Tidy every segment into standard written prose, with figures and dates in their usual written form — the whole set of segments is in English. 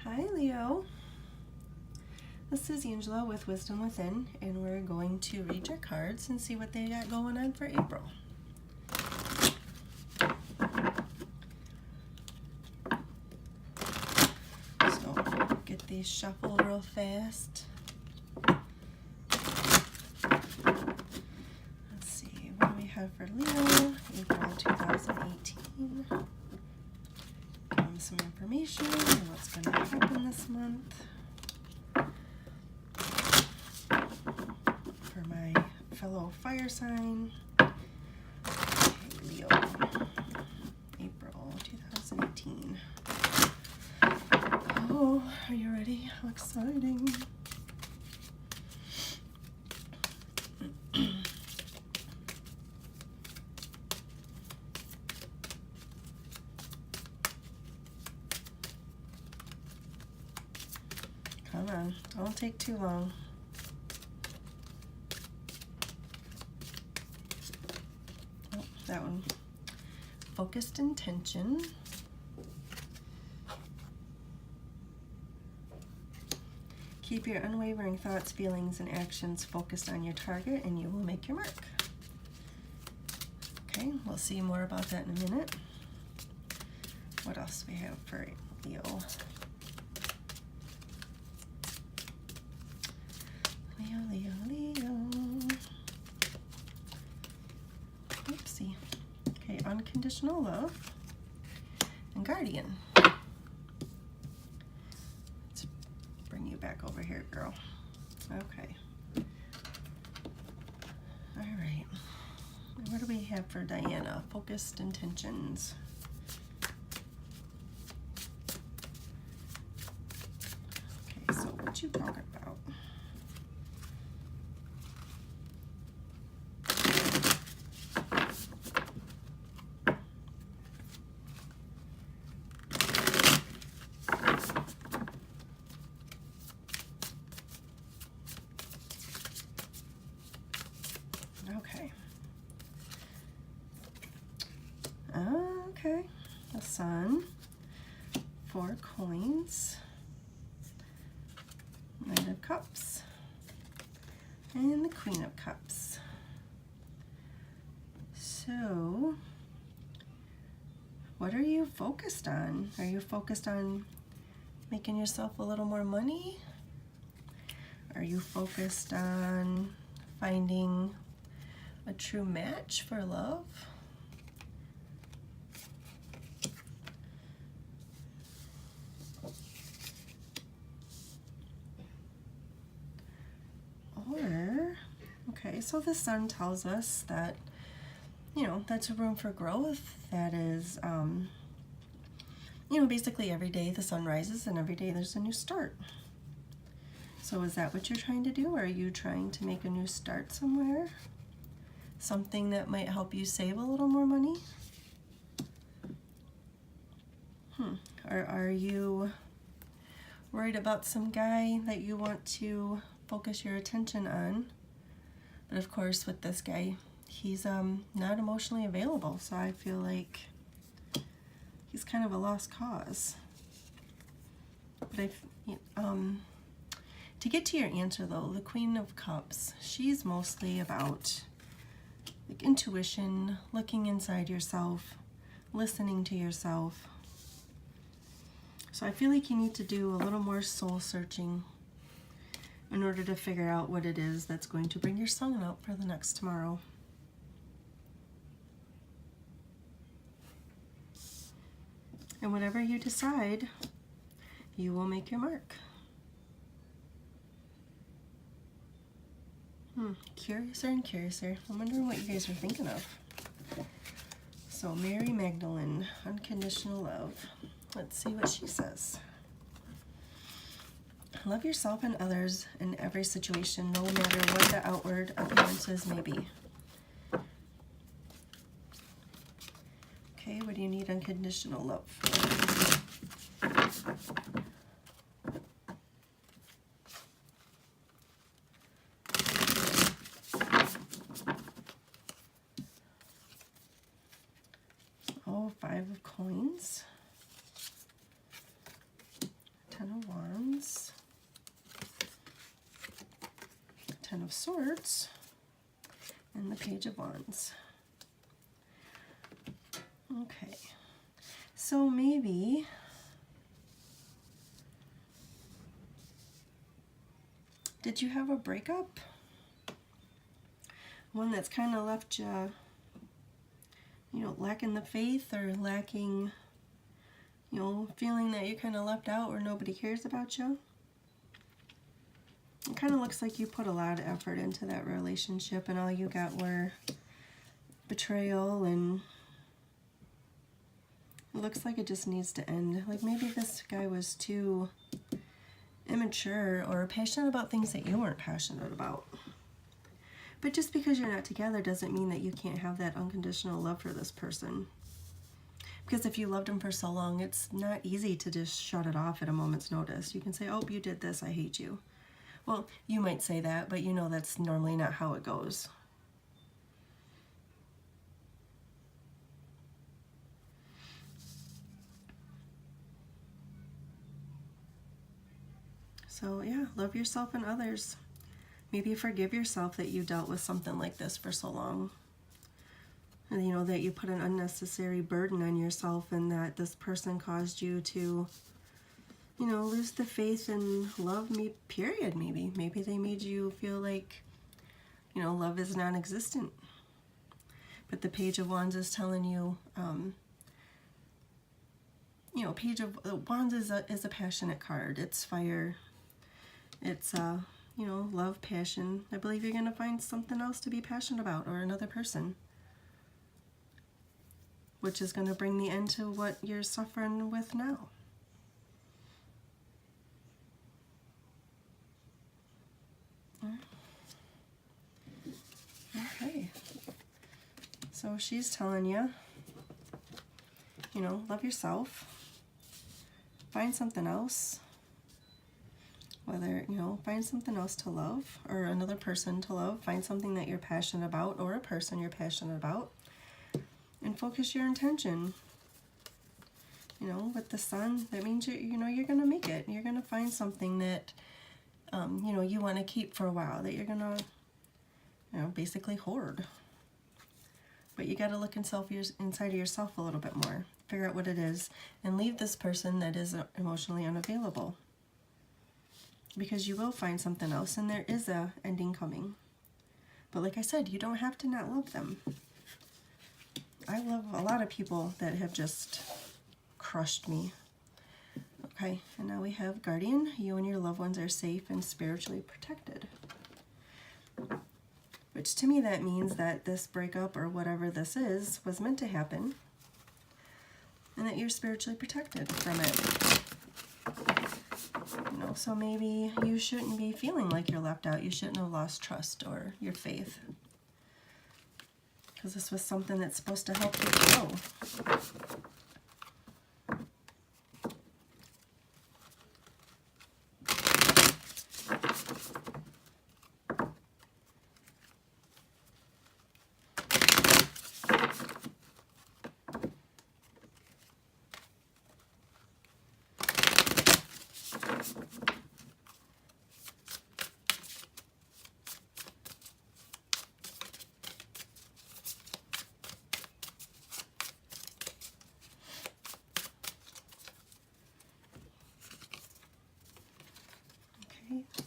Hi Leo, this is Angela with Wisdom Within, and we're going to read your cards and see what they got going on for April. So get these shuffled real fast. Let's see, what do we have for Leo, April 2018. Give them some information on what's going to happen this month. For my fellow fire sign, okay, Leo, April 2018. Oh, are you ready? How exciting. Come on, don't take too long. Oh, that one. Focused intention. Keep your unwavering thoughts, feelings, and actions focused on your target, and you will make your mark. Okay, we'll see more about that in a minute. What else do we have for Leo? Leo. Oopsie. Okay, unconditional love and guardian. Let's bring you back over here, girl. Okay. All right. What do we have for Diana? Focused intentions. Okay, so what you talking about? Okay. Okay. The Sun. 4 coins. Knight of Cups. And the Queen of Cups. So, what are you focused on? Are you focused on making yourself a little more money? Are you focused on finding a true match for love? Or, okay, so the Sun tells us that, you know, that's a room for growth. That is, you know, basically every day the sun rises and every day there's a new start. So is that what you're trying to do? Or are you trying to make a new start somewhere? Something that might help you save a little more money? Or are you worried about some guy that you want to focus your attention on? But of course, with this guy, he's not emotionally available, so I feel like he's kind of a lost cause. But to get to your answer though, the Queen of Cups, she's mostly about like intuition, looking inside yourself, listening to yourself. So I feel like you need to do a little more soul searching in order to figure out what it is that's going to bring your sun out for the next tomorrow. And whatever you decide, you will make your mark. Curiouser and curiouser. I'm wondering what you guys are thinking of. So Mary Magdalene, unconditional love. Let's see what she says. Love yourself and others in every situation, no matter what the outward appearances may be. Okay, what do you need unconditional love for? Oh, 5 of coins. Ten of Wands, Ten of Swords, and the Page of Wands. Okay, so maybe did you have a breakup? One that's kind of left you, you know, lacking the faith, or lacking, you know, feeling that you're kind of left out or nobody cares about you. It kind of looks like you put a lot of effort into that relationship and all you got were betrayal, and it looks like it just needs to end. Like maybe this guy was too immature or passionate about things that you weren't passionate about. But just because you're not together doesn't mean that you can't have that unconditional love for this person. Because if you loved him for so long, it's not easy to just shut it off at a moment's notice. You can say, oh, you did this, I hate you. Well, you might say that, but you know that's normally not how it goes. So yeah, love yourself and others. Maybe forgive yourself that you dealt with something like this for so long. And you know, that you put an unnecessary burden on yourself, and that this person caused you to, you know, lose the faith in love, period, maybe. Maybe they made you feel like, you know, love is non-existent. But the Page of Wands is telling you, you know, Page of Wands is a passionate card. It's fire. It's, you know, love, passion. I believe you're going to find something else to be passionate about, or another person, which is going to bring the end to what you're suffering with now. Okay. So she's telling you, you know, love yourself. Find something else. Whether, you know, find something else to love, or another person to love. Find something that you're passionate about, or a person you're passionate about, and focus your intention. You know, with the Sun, that means you know, you're gonna make it. You're gonna find something that you know, you want to keep for a while, that you're gonna, you know, basically hoard. But you got to look inside of yourself a little bit more, figure out what it is, and leave this person that is emotionally unavailable. Because you will find something else, and there is a ending coming. But like I said, you don't have to not love them. I love a lot of people that have just crushed me. Okay, and now we have Guardian. You and your loved ones are safe and spiritually protected. Which to me that means that this breakup, or whatever this is, was meant to happen. And that you're spiritually protected from it. You know, so maybe you shouldn't be feeling like you're left out. You shouldn't have lost trust or your faith. Because this was something that's supposed to help you grow.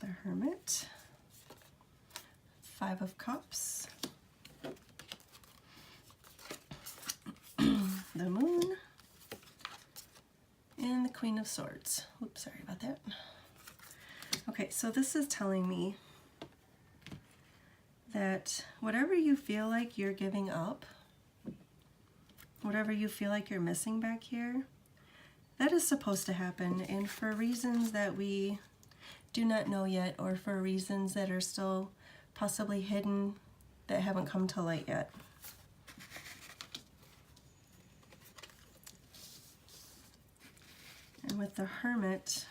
The Hermit, Five of Cups, the Moon, and the Queen of Swords. Oops, sorry about that. Okay, so this is telling me that whatever you feel like you're giving up, whatever you feel like you're missing back here, that is supposed to happen, and for reasons that we do not know yet, or for reasons that are still possibly hidden, that haven't come to light yet. And with the Hermit,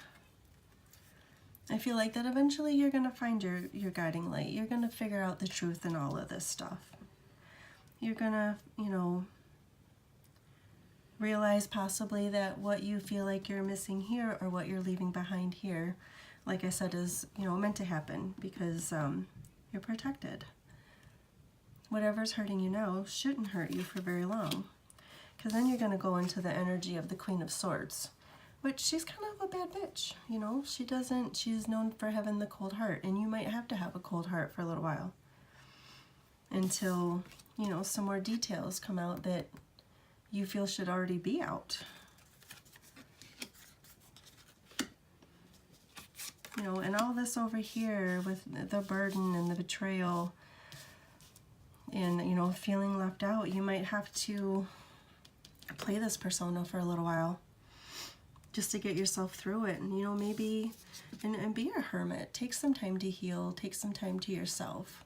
I feel like that eventually you're going to find your guiding light. You're going to figure out the truth in all of this stuff. You're going to, you know, realize possibly that what you feel like you're missing here or what you're leaving behind here, like I said, is, you know, meant to happen because you're protected. Whatever's hurting you now shouldn't hurt you for very long, because then you're going to go into the energy of the Queen of Swords, which she's kind of a bad bitch, you know. She's known for having the cold heart, and you might have to have a cold heart for a little while until, you know, some more details come out that you feel should already be out. You know, and all this over here with the burden and the betrayal and, you know, feeling left out, you might have to play this persona for a little while just to get yourself through it. And, you know, maybe, and be a hermit. Take some time to heal. Take some time to yourself.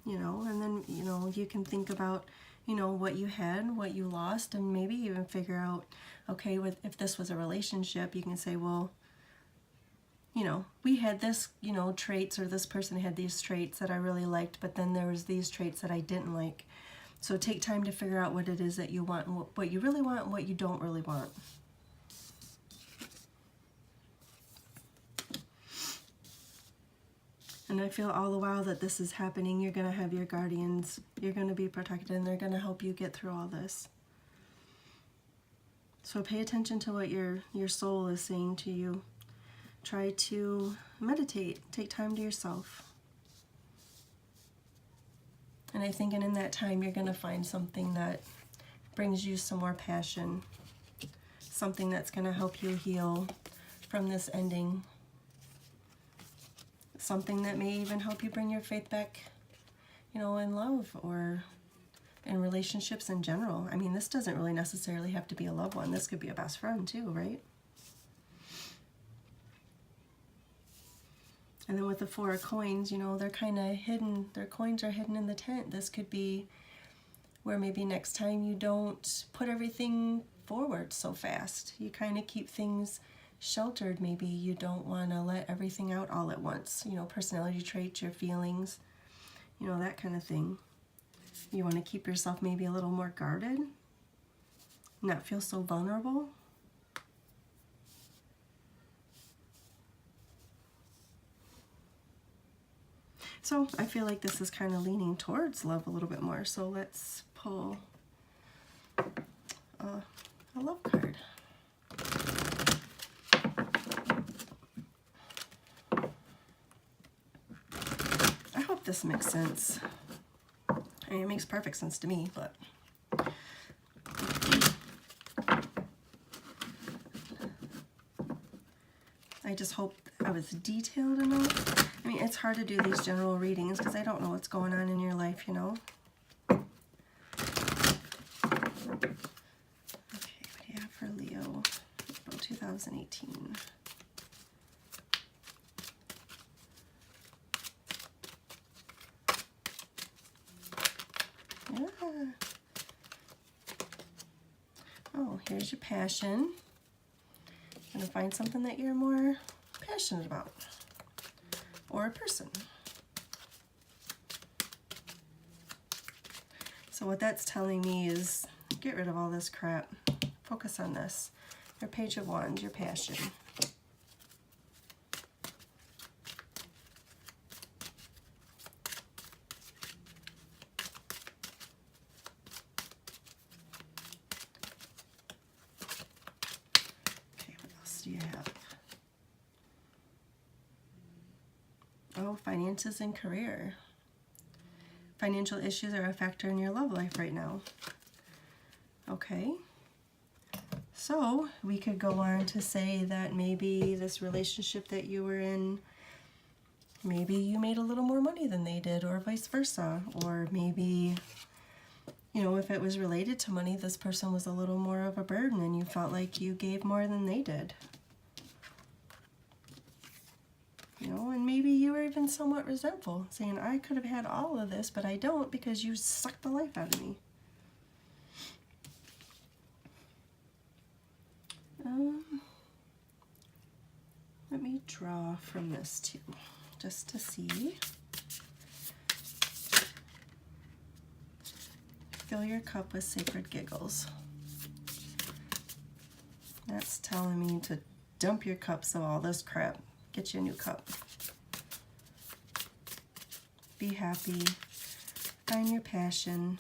You know, and then, you know, you can think about, you know, what you had, what you lost, and maybe even figure out, okay, if this was a relationship, you can say, well, you know, we had this, you know, traits, or this person had these traits that I really liked, but then there was these traits that I didn't like. So take time to figure out what it is that you want, and what you really want, and what you don't really want. And I feel all the while that this is happening, you're going to have your guardians, you're going to be protected, and they're going to help you get through all this. So pay attention to what your soul is saying to you. Try to meditate, take time to yourself. And I think in that time, you're going to find something that brings you some more passion, something that's going to help you heal from this ending. Something that may even help you bring your faith back, you know, in love or in relationships in general. I mean, this doesn't really necessarily have to be a loved one. This could be a best friend too, right? And then with the Four of Coins, you know, they're kind of hidden. Their coins are hidden in the tent. This could be where maybe next time you don't put everything forward so fast. You kind of keep things sheltered. Maybe you don't want to let everything out all at once. You know, personality traits, your feelings, you know, that kind of thing. You want to keep yourself maybe a little more guarded, not feel so vulnerable. So I feel like this is kind of leaning towards love a little bit more. So let's pull a love card. I hope this makes sense. I mean, it makes perfect sense to me, but I just hope I was detailed enough. I mean, it's hard to do these general readings because I don't know what's going on in your life, you know. Okay, what do you have for Leo? April 2018. Yeah. Oh, here's your passion. You're going to find something that you're more passionate about. Or a person. So what that's telling me is get rid of all this crap. Focus on this. Your Page of Wands, your passion. Okay, what else do you have? Oh, finances and career. Financial issues are a factor in your love life right now. Okay. So we could go on to say that maybe this relationship that you were in, maybe you made a little more money than they did, or vice versa. Or maybe, you know, if it was related to money, this person was a little more of a burden and you felt like you gave more than they did. You know, and maybe you were even somewhat resentful, saying, I could have had all of this, but I don't because you sucked the life out of me. Let me draw from this too, just to see if fill your cup with sacred giggles. That's telling me to dump your cups of all this crap. Get you a new cup. Be happy. Find your passion.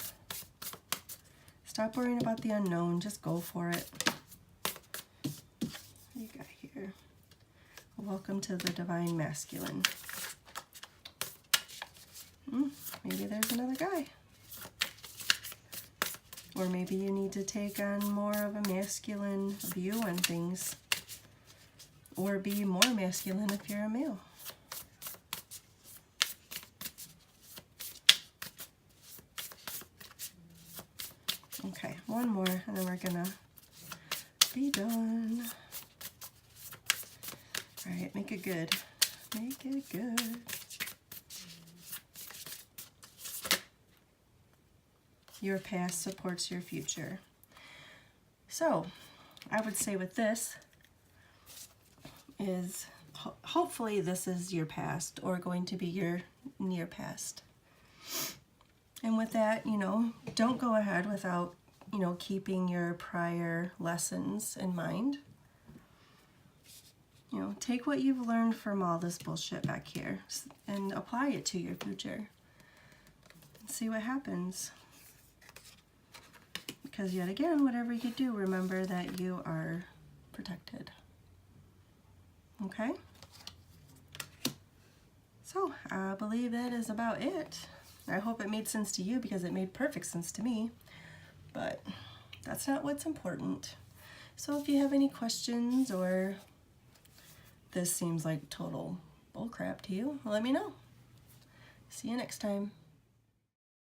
Stop worrying about the unknown. Just go for it. What do you got here? Welcome to the Divine Masculine. Maybe there's another guy. Or maybe you need to take on more of a masculine view on things. Or be more masculine if you're a male. Okay, one more and then we're gonna be done. All right, make it good. Make it good. Your past supports your future. So, I would say with this is hopefully this is your past or going to be your near past. And with that, you know, don't go ahead without, you know, keeping your prior lessons in mind. You know, take what you've learned from all this bullshit back here and apply it to your future. And see what happens. Because yet again, whatever you do, remember that you are protected. Okay? So, I believe that is about it. I hope it made sense to you because it made perfect sense to me. But that's not what's important. So if you have any questions or this seems like total bullcrap to you, let me know. See you next time.